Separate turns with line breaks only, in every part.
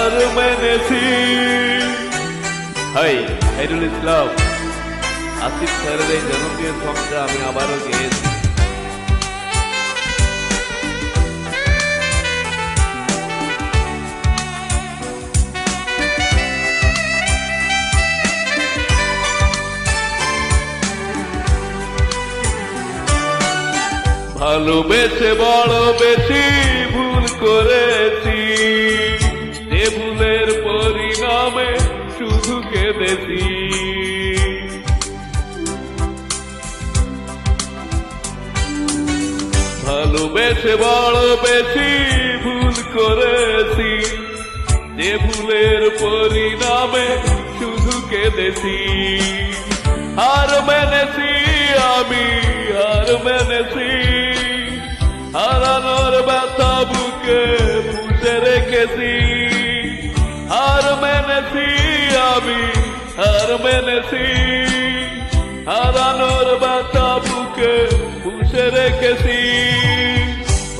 হার মেনেছি। High Khairul ইসলাম, আসিফ স্যারের এই জনপ্রিয় সংটা আমি আবারও গেয়েছি। ভালোবেসে বড় বেশি ভুল করেছি, যে ভুলের পরিণামে শুধু কেঁদেছি। ভালোবেসে বড় বেশি ভুল করেছি, যে ভুলের পরিণামে শুধু কেঁদেছি। হার মেনেছি আমি, হার মেনেছি, হারানোর ব্যথা বুকে পুষে রেখেছি। হার মেনেছি আমি, হার মেনেছি, হারানোর ব্যথা বুকে পুষে রেখেছি।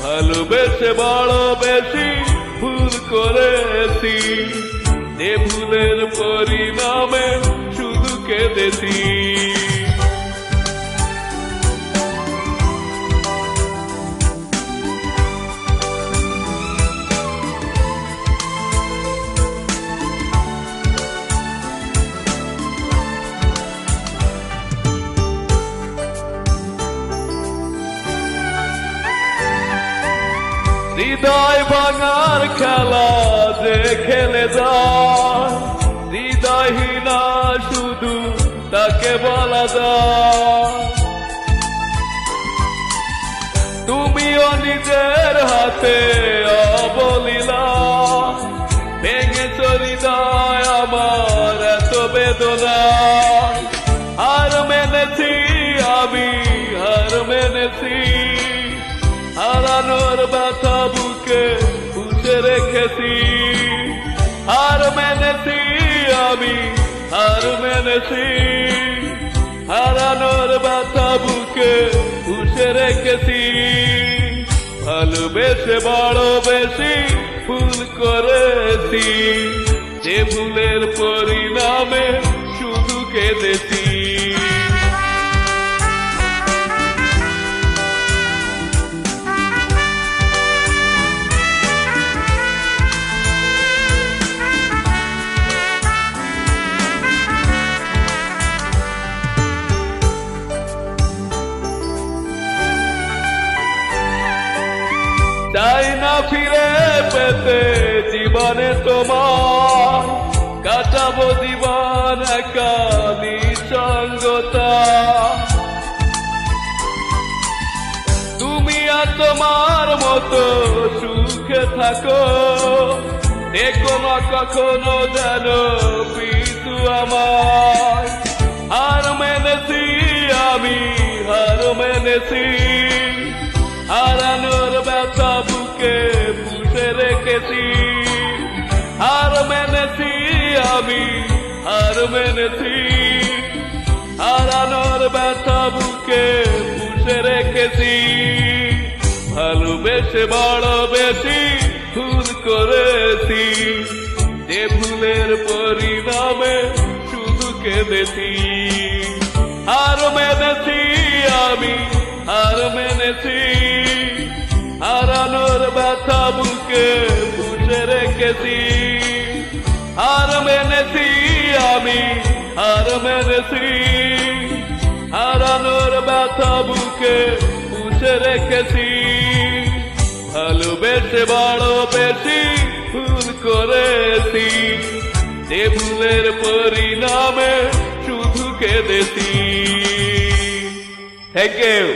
ভালোবেসে বড় বেশি ভুল করেছি, যে ভুলের পরিণামে শুধু কেঁদেছি। হৃদয় ভাঙার খেলা যে খেলে যায়, হৃদয়হীনা শুধু তাকে বলা যায়। তুমিও নিজের হাতে অবলীলা ভেঙেছ হৃদয় আমার এত বেদনা। হার মেনেছি আমি, হার মেনেছি, হারানোর ব্যথা বুকে পুষে রেখেছি। হার মেনেছি আমি, হার মেনেছি, হারানোর ব্যথা বুকে পুষে রেখেছি। ভালোবেসে বড় বেশি ভুল করেছি, যে ভুলের পরিণামে শুধু কেঁদেছি। চাই না ফিরে পেতে জীবনে তোমার, কাটাবো জীবন একা নিঃসঙ্গতা। তুমি আর তোমার মতো সুখে থাকো, দেখো না কখনো যেন পিছু আমার। হার মেনেছি আমি, হার মেনেছি, হারানোর ব্যথা বুকে পুষে রেখেছি। হার মেনেছি আমি, হার মেনেছি, হারানোর ব্যথা বুকে পুষে রেখেছি। ভালোবেসে বড় বেশি ভুল করেছি, যে ভুলের পরিণামে শুধু কেঁদেছি। হার মেনেছি আমি, হার মেনেছি, হারানোর ব্যথা বুকে পুষে রেখেছি। হার মেনেছি আমি, হার মেনেছি, হারানোর ব্যথা বুকে পুষে রেখেছি। ভালোবেসে বড় বেশি ভুল করেছি, যে ভুলের পরিণামে শুধু কেঁদেছি। Thank you.